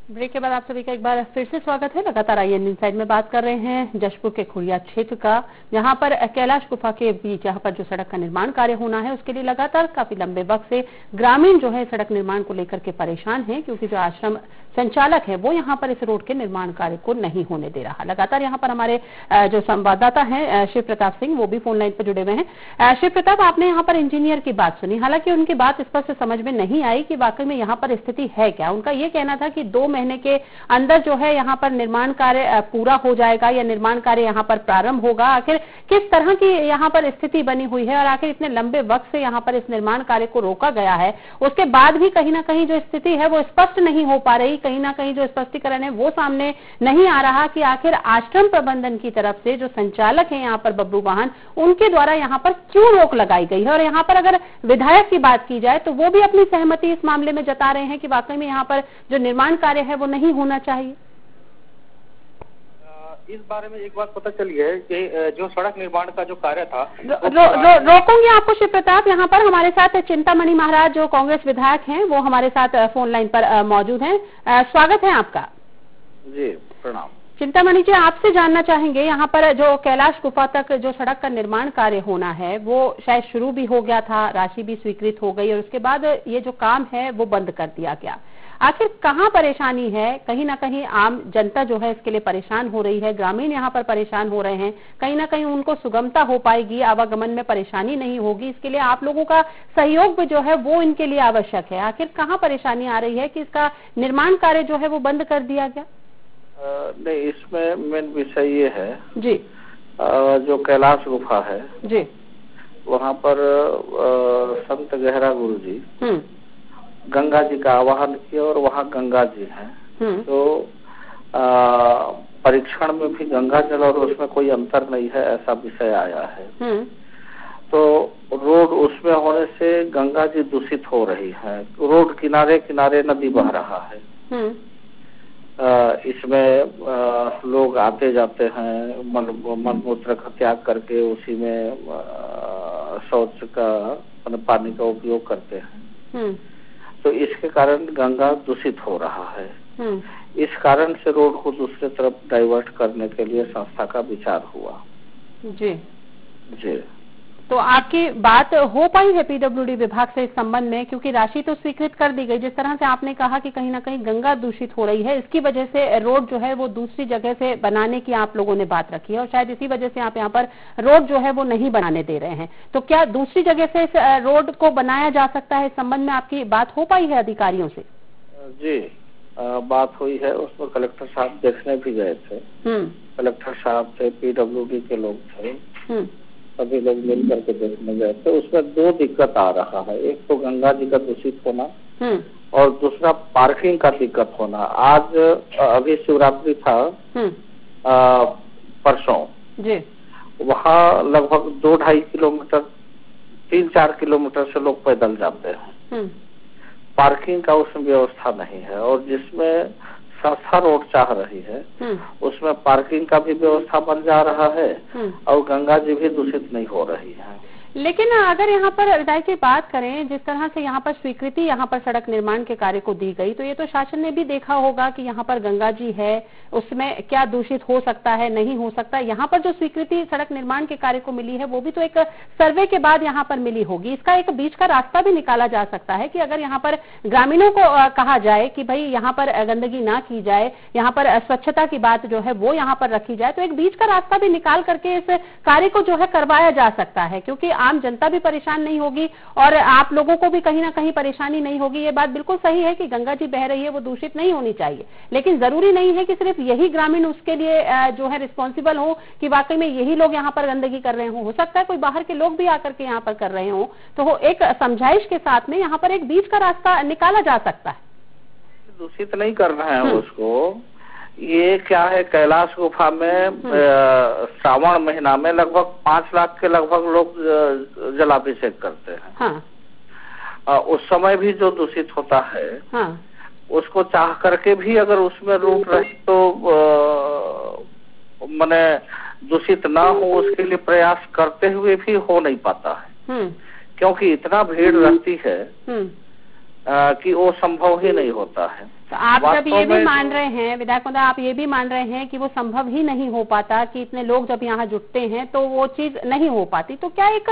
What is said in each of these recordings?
Break के बाद आप सभी का एक बार फिर से स्वागत है। लगातार IN इनसाइड में बात कर रहे हैं जशपुर के खुड़िया क्षेत्र का, जहां पर कैलाश गुफा के बीच जहां पर जो सड़क का निर्माण कार्य होना है उसके लिए लगातार काफी लंबे वक्त से ग्रामीण जो है सड़क निर्माण को लेकर के परेशान हैं, क्योंकि जो आश्रम संचालक है वो यहाँ पर इस रोड के निर्माण कार्य को नहीं होने दे रहा। लगातार यहाँ पर हमारे जो संवाददाता हैं शिव प्रताप सिंह, वो भी फोन लाइन पर जुड़े हुए हैं। शिव प्रताप, आपने यहाँ पर इंजीनियर की बात सुनी, हालांकि उनकी बात स्पष्ट समझ में नहीं आई कि वाकई में यहाँ पर स्थिति है क्या। उनका ये कहना था कि 2 महीने के अंदर जो है यहाँ पर निर्माण कार्य पूरा हो जाएगा या निर्माण कार्य यहाँ पर प्रारंभ होगा। आखिर किस तरह की यहाँ पर स्थिति बनी हुई है और आखिर इतने लंबे वक्त से यहाँ पर इस निर्माण कार्य को रोका गया है, उसके बाद भी कहीं ना कहीं जो स्थिति है वो स्पष्ट नहीं हो पा रही। कहीं ना कहीं जो स्पष्टीकरण है वो सामने नहीं आ रहा कि आखिर आश्रम प्रबंधन की तरफ से जो संचालक है यहाँ पर बबलू वाहन, उनके द्वारा यहाँ पर क्यों रोक लगाई गई है। और यहाँ पर अगर विधायक की बात की जाए तो वो भी अपनी सहमति इस मामले में जता रहे हैं कि वाकई में यहाँ पर जो निर्माण कार्य है वो नहीं होना चाहिए। इस बारे में एक बात पता चली है कि जो सड़क निर्माण का जो कार्य था रोकूंगी आपको शिव प्रताप। यहाँ पर हमारे साथ चिंतामणि महाराज जो कांग्रेस विधायक हैं वो हमारे साथ फोन लाइन पर मौजूद हैं। स्वागत है आपका। जी प्रणाम। चिंतामणि जी, आपसे जानना चाहेंगे यहाँ पर जो कैलाश गुफा तक जो सड़क का निर्माण कार्य होना है वो शायद शुरू भी हो गया था, राशि भी स्वीकृत हो गई और उसके बाद ये जो काम है वो बंद कर दिया गया। आखिर कहाँ परेशानी है? कहीं ना कहीं आम जनता जो है इसके लिए परेशान हो रही है, ग्रामीण यहाँ पर परेशान हो रहे हैं। कहीं ना कहीं उनको सुगमता हो पाएगी, आवागमन में परेशानी नहीं होगी, इसके लिए आप लोगों का सहयोग भी जो है वो इनके लिए आवश्यक है। आखिर कहाँ परेशानी आ रही है कि इसका निर्माण कार्य जो है वो बंद कर दिया गया? नहीं, इसमें मेन विषय ये है जी, जो कैलाश गुफा है जी, वहाँ पर संत गहरा गुरु जी गंगा जी का आवाहन किया और वहाँ गंगा जी हैं। तो परीक्षण में भी गंगा जल और उसमें कोई अंतर नहीं है, ऐसा विषय आया है। तो रोड उसमें होने से गंगा जी दूषित हो रही है, रोड किनारे किनारे नदी बह रहा है। इसमें लोग आते जाते हैं, मन मूत्र का त्याग करके उसी में शौच का पानी का उपयोग करते हैं। तो इसके कारण गंगा दूषित हो रहा है। इस कारण से रोड को दूसरे तरफ डाइवर्ट करने के लिए संस्था का विचार हुआ। जी जी। तो आपकी बात हो पाई है PWD विभाग से इस संबंध में, क्योंकि राशि तो स्वीकृत कर दी गई। जिस तरह से आपने कहा कि कहीं ना कहीं गंगा दूषित हो रही है, इसकी वजह से रोड जो है वो दूसरी जगह से बनाने की आप लोगों ने बात रखी है और शायद इसी वजह से आप यहाँ पर रोड जो है वो नहीं बनाने दे रहे हैं। तो क्या दूसरी जगह से इस रोड को बनाया जा सकता है? इस संबंध में आपकी बात हो पाई है अधिकारियों से? जी, बात हुई है। उसमें कलेक्टर साहब देखने भी गए थे। कलेक्टर साहब थे, PWD के लोग थे, सभी लोग मिल करके देखने गए थे। उसमें 2 दिक्कत आ रहा है, एक तो गंगा जी का दूषित होना और दूसरा पार्किंग का दिक्कत होना। आज अभी शिवरात्रि था परसों, वहाँ लगभग 2-2.5 किलोमीटर 3-4 किलोमीटर से लोग पैदल जाते हैं। पार्किंग का उसमें व्यवस्था नहीं है और जिसमें संस्था रोड चाह रही है उसमें पार्किंग का भी व्यवस्था बन जा रहा है और गंगा जी भी दूषित नहीं हो रही है। लेकिन अगर यहाँ पर विधायक की बात करें, जिस तरह से यहाँ पर स्वीकृति यहाँ पर सड़क निर्माण के कार्य को दी गई, तो ये तो शासन ने भी देखा होगा कि यहाँ पर गंगा जी है, उसमें क्या दूषित हो सकता है, नहीं हो सकता। यहाँ पर जो स्वीकृति सड़क निर्माण के कार्य को मिली है वो भी तो एक सर्वे के बाद यहाँ पर मिली होगी। इसका एक बीच का रास्ता भी निकाला जा सकता है कि अगर यहाँ पर ग्रामीणों को कहा जाए कि भाई यहाँ पर गंदगी ना की जाए, यहाँ पर स्वच्छता की बात जो है वो यहाँ पर रखी जाए, तो एक बीच का रास्ता भी निकाल करके इस कार्य को जो है करवाया जा सकता है, क्योंकि आम जनता भी परेशान नहीं होगी और आप लोगों को भी कहीं ना कहीं परेशानी नहीं होगी। ये बात बिल्कुल सही है कि गंगा जी बह रही है, वो दूषित नहीं होनी चाहिए, लेकिन जरूरी नहीं है कि सिर्फ यही ग्रामीण उसके लिए जो है रिस्पॉन्सिबल हो कि वाकई में यही लोग यहाँ पर गंदगी कर रहे हो सकता है कोई बाहर के लोग भी आकर के यहाँ पर कर रहे हो। तो एक समझाइश के साथ में यहाँ पर एक बीच का रास्ता निकाला जा सकता है। दूषित नहीं करना है उसको। ये क्या है, कैलाश गुफा में श्रावण महीना में लगभग 5 लाख के लगभग लोग जलाभिषेक करते हैं। उस समय भी जो दूषित होता है उसको चाह करके भी अगर उसमें रूट रहे तो माने दूषित ना हो, उसके लिए प्रयास करते हुए भी हो नहीं पाता है, क्योंकि इतना भीड़ रहती है कि वो संभव ही नहीं होता है। तो आप जब ये भी मान रहे हैं विधायक महोदय, आप ये भी मान रहे हैं कि वो संभव ही नहीं हो पाता, कि इतने लोग जब यहाँ जुटते हैं तो वो चीज नहीं हो पाती, तो क्या एक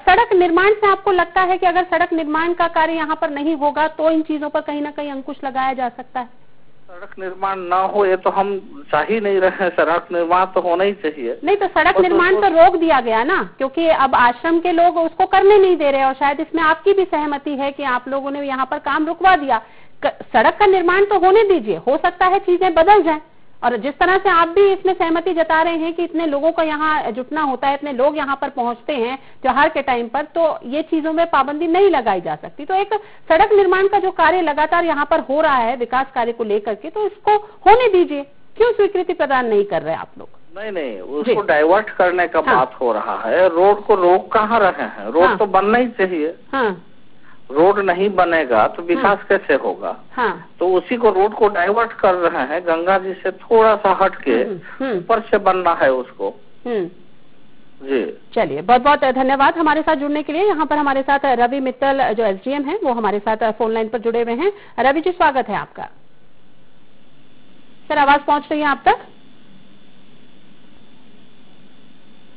सड़क निर्माण से आपको लगता है कि अगर सड़क निर्माण का कार्य यहाँ पर नहीं होगा तो इन चीजों पर कहीं ना कहीं अंकुश लगाया जा सकता है? सड़क निर्माण ना हो ये तो हम चाह ही नहीं रहे हैं, सड़क निर्माण तो होना ही चाहिए। नहीं तो सड़क निर्माण तो रोक दिया गया ना, क्योंकि अब आश्रम के लोग उसको करने नहीं दे रहे, और शायद इसमें आपकी भी सहमति है कि आप लोगों ने यहाँ पर काम रुकवा दिया। सड़क का निर्माण तो होने दीजिए, हो सकता है चीजें बदल जाएं। और जिस तरह से आप भी इसमें सहमति जता रहे हैं कि इतने लोगों का यहाँ जुटना होता है, इतने लोग यहाँ पर पहुंचते हैं त्योहार के टाइम पर, तो ये चीजों में पाबंदी नहीं लगाई जा सकती। तो एक सड़क निर्माण का जो कार्य लगातार यहाँ पर हो रहा है विकास कार्य को लेकर के, तो इसको होने दीजिए। क्यों स्वीकृति प्रदान नहीं कर रहे आप लोग? नहीं, उसको डाइवर्ट करने का बात हो रहा है। रोड को रोक कहाँ रहे हैं? रोड तो बनना ही चाहिए। रोड नहीं बनेगा तो विकास कैसे होगा? तो उसी को रोड को डाइवर्ट कर रहे हैं, गंगा जी से थोड़ा सा हट के ऊपर से बनना है उसको। जी चलिए, बहुत बहुत धन्यवाद हमारे साथ जुड़ने के लिए। यहाँ पर हमारे साथ रवि मित्तल जो एसडीएम हैं वो हमारे साथ फोन लाइन पर जुड़े हुए हैं। रवि जी, स्वागत है आपका। सर, आवाज पहुंच रही है आप तक?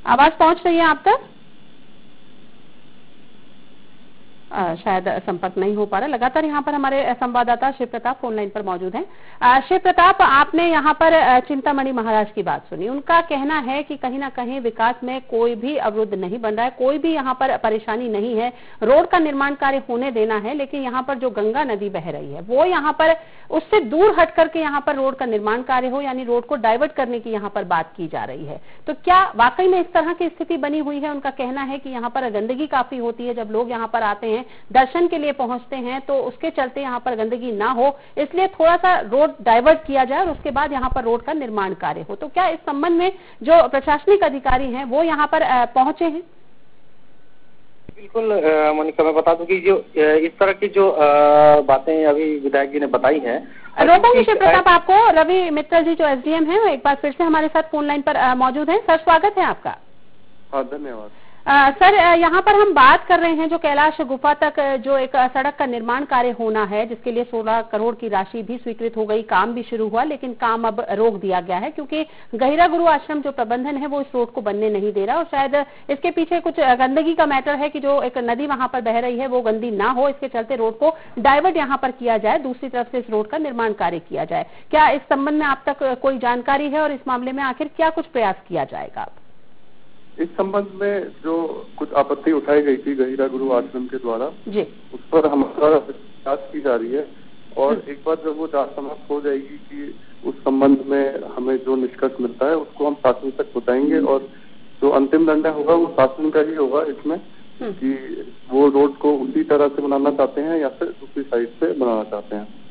आवाज पहुंच रही है आप तक? शायद संपर्क नहीं हो पा रहा। लगातार यहाँ पर हमारे संवाददाता शिव प्रताप फोन लाइन पर मौजूद हैं। शिव प्रताप, आपने यहाँ पर चिंतामणि महाराज की बात सुनी। उनका कहना है कि कहीं ना कहीं विकास में कोई भी अवरुद्ध नहीं बन रहा है, कोई भी यहाँ पर परेशानी नहीं है, रोड का निर्माण कार्य होने देना है, लेकिन यहाँ पर जो गंगा नदी बह रही है वो यहाँ पर उससे दूर हट करके यहाँ पर रोड का निर्माण कार्य हो, यानी रोड को डाइवर्ट करने की यहाँ पर बात की जा रही है। तो क्या वाकई में इस तरह की स्थिति बनी हुई है? उनका कहना है कि यहाँ पर गंदगी काफी होती है, जब लोग यहाँ पर आते हैं, दर्शन के लिए पहुंचते हैं, तो उसके चलते यहाँ पर गंदगी ना हो, इसलिए थोड़ा सा रोड डाइवर्ट किया जाए और उसके बाद यहाँ पर रोड का निर्माण कार्य हो। तो क्या इस संबंध में जो प्रशासनिक अधिकारी हैं वो यहाँ पर पहुंचे हैं? बिल्कुल मोनिका, मैं बता दूं कि जो इस तरह की जो बातें अभी विधायक जी ने बताई हैं, रोकूंगी शिव प्रताप आपको। रवि मित्तल जी जो एसडीएम हैं वो एक बार फिर से हमारे साथ फोन लाइन पर मौजूद हैं। सर, स्वागत है आपका। हाँ, धन्यवाद। सर, यहाँ पर हम बात कर रहे हैं जो कैलाश गुफा तक जो एक सड़क का निर्माण कार्य होना है, जिसके लिए 16 करोड़ की राशि भी स्वीकृत हो गई, काम भी शुरू हुआ, लेकिन काम अब रोक दिया गया है क्योंकि गहिरा गुरु आश्रम जो प्रबंधन है वो इस रोड को बनने नहीं दे रहा, और शायद इसके पीछे कुछ गंदगी का मैटर है कि जो एक नदी वहां पर बह रही है वो गंदी ना हो, इसके चलते रोड को डाइवर्ट यहाँ पर किया जाए, दूसरी तरफ से इस रोड का निर्माण कार्य किया जाए। क्या इस संबंध में आप तक कोई जानकारी है और इस मामले में आखिर क्या कुछ प्रयास किया जाएगा? इस संबंध में जो कुछ आपत्ति उठाई गई थी गहिरा गुरु आश्रम के द्वारा जी, उस पर हमारा जांच की जा रही है, और एक बार जब वो जांच समाप्त हो जाएगी कि उस संबंध में हमें जो निष्कर्ष मिलता है उसको हम शासन तक पहुंचाएंगे, और जो अंतिम निर्णय होगा वो शासन का ही होगा इसमें कि वो रोड को उसी तरह से बनाना चाहते हैं या फिर दूसरी साइड से बनाना चाहते हैं।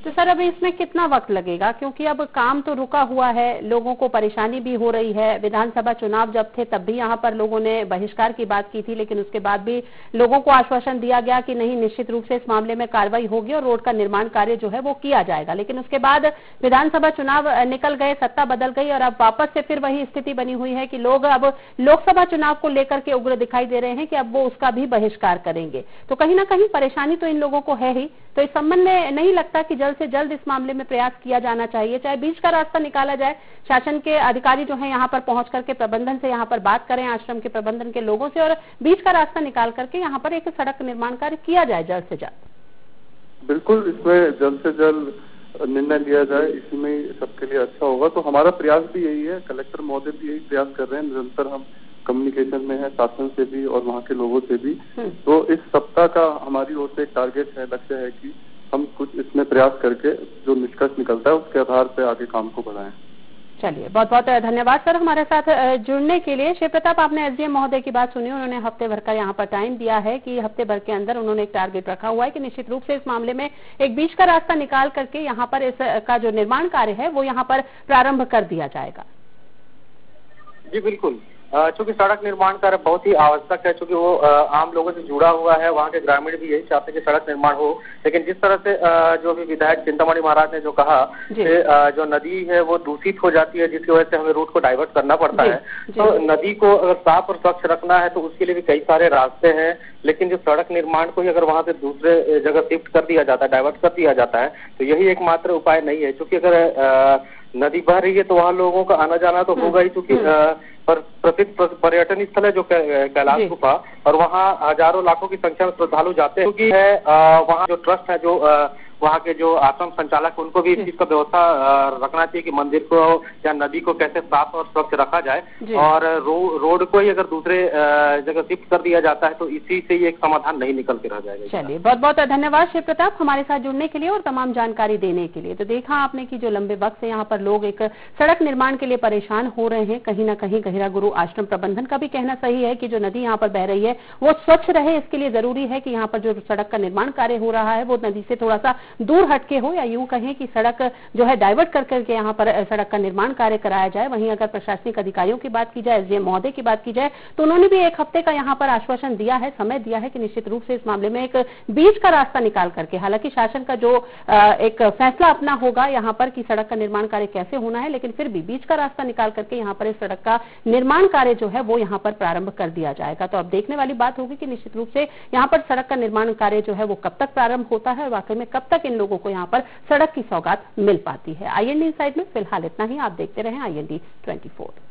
तो सर, अभी इसमें कितना वक्त लगेगा? क्योंकि अब काम तो रुका हुआ है, लोगों को परेशानी भी हो रही है। विधानसभा चुनाव जब थे तब भी यहाँ पर लोगों ने बहिष्कार की बात की थी, लेकिन उसके बाद भी लोगों को आश्वासन दिया गया कि नहीं, निश्चित रूप से इस मामले में कार्रवाई होगी और रोड का निर्माण कार्य जो है वो किया जाएगा। लेकिन उसके बाद विधानसभा चुनाव निकल गए, सत्ता बदल गई, और अब वापस से फिर वही स्थिति बनी हुई है कि लोग अब लोकसभा चुनाव को लेकर के उग्र दिखाई दे रहे हैं कि अब वो उसका भी बहिष्कार करेंगे। तो कहीं ना कहीं परेशानी तो इन लोगों को है ही। तो इस संबंध में नहीं लगता कि जल्द से जल्द इस मामले में प्रयास किया जाना चाहिए, चाहे बीच का रास्ता निकाला जाए, शासन के अधिकारी जो है यहाँ पर पहुंच करके प्रबंधन से यहाँ पर बात करें, आश्रम के प्रबंधन के लोगों से, और बीच का रास्ता निकाल करके यहाँ पर एक सड़क निर्माण कार्य किया जाए जल्द से जल्द? बिल्कुल, इसमें जल्द से जल्द निर्णय लिया जाए, इसी में सबके लिए अच्छा होगा। तो हमारा प्रयास भी यही है, कलेक्टर महोदय भी यही प्रयास कर रहे हैं, निरंतर हम कम्युनिकेशन में है शासन से भी और वहाँ के लोगों से भी। तो इस सप्ताह का हमारी ओर से एक टारगेट है, लक्ष्य है कि हम कुछ इसमें प्रयास करके जो निष्कर्ष निकलता है उसके आधार पर आगे काम को बढ़ाएं। चलिए, बहुत बहुत धन्यवाद सर हमारे साथ जुड़ने के लिए। शिव प्रताप, आपने एसडीएम महोदय की बात सुनी, उन्होंने हफ्ते भर का यहाँ पर टाइम दिया है कि हफ्ते भर के अंदर उन्होंने एक टारगेट रखा हुआ है कि निश्चित रूप से इस मामले में एक बीच का रास्ता निकाल करके यहाँ पर इसका जो निर्माण कार्य है वो यहाँ पर प्रारंभ कर दिया जाएगा। जी बिल्कुल, चूंकि सड़क निर्माण कार्य बहुत ही आवश्यक है, चूंकि वो आम लोगों से जुड़ा हुआ है। वहाँ के ग्रामीण भी यही चाहते हैं कि सड़क निर्माण हो, लेकिन जिस तरह से जो भी विधायक चिंतामणि महाराज ने जो कहा कि जो नदी है वो दूषित हो जाती है, जिसकी वजह से हमें रूट को डाइवर्ट करना पड़ता है। तो नदी को अगर साफ और स्वच्छ रखना है तो उसके लिए भी कई सारे रास्ते हैं, लेकिन जो सड़क निर्माण को ही अगर वहाँ से दूसरे जगह शिफ्ट कर दिया जाता है, डाइवर्ट कर दिया जाता है, तो यही एकमात्र उपाय नहीं है। क्योंकि अगर नदी बह रही है तो वहाँ लोगों का आना जाना तो होगा ही, क्योंकि प्रसिद्ध पर्यटन स्थल है जो कैलाश गुफा, और वहाँ हजारों लाखों की संख्या में श्रद्धालु जाते हैं। क्योंकि वहाँ जो ट्रस्ट है, जो वहाँ के जो आश्रम संचालक, उनको भी इस चीज का व्यवस्था रखना चाहिए कि मंदिर को या नदी को कैसे साफ और स्वच्छ रखा जाए, और रोड को ही अगर दूसरे जगह शिफ्ट कर दिया जाता है तो इसी से ही एक समाधान नहीं निकल के रह जाएगा। चलिए, बहुत बहुत धन्यवाद शिव प्रताप हमारे साथ जुड़ने के लिए और तमाम जानकारी देने के लिए। तो देखा आपने कि जो लंबे वक्त से यहाँ पर लोग एक सड़क निर्माण के लिए परेशान हो रहे हैं। कहीं ना कहीं गहिरा गुरु आश्रम प्रबंधन का भी कहना सही है कि जो नदी यहाँ पर बह रही है वो स्वच्छ रहे, इसके लिए जरूरी है कि यहाँ पर जो सड़क का निर्माण कार्य हो रहा है वो नदी से थोड़ा सा दूर हटके हो, या यूं कहें कि सड़क जो है डाइवर्ट कर करके यहाँ पर सड़क का निर्माण कार्य कराया जाए। वहीं अगर प्रशासनिक अधिकारियों की बात की जाए, एसडीएम महोदय की बात की जाए, तो उन्होंने भी 1 हफ्ते का यहाँ पर आश्वासन दिया है, समय दिया है कि निश्चित रूप से इस मामले में एक बीच का रास्ता निकाल करके, हालांकि शासन का जो एक फैसला अपना होगा यहाँ पर कि सड़क का निर्माण कार्य कैसे होना है, लेकिन फिर भी बीच का रास्ता निकाल करके यहाँ पर इस सड़क का निर्माण कार्य जो है वो यहाँ पर प्रारंभ कर दिया जाएगा। तो अब देखने वाली बात होगी कि निश्चित रूप से यहाँ पर सड़क का निर्माण कार्य जो है वो कब तक प्रारंभ होता है और वाकई में कब तक इन लोगों को यहाँ पर सड़क की सौगात मिल पाती है। IND इनसाइड में फिलहाल इतना ही। आप देखते रहें IND 24।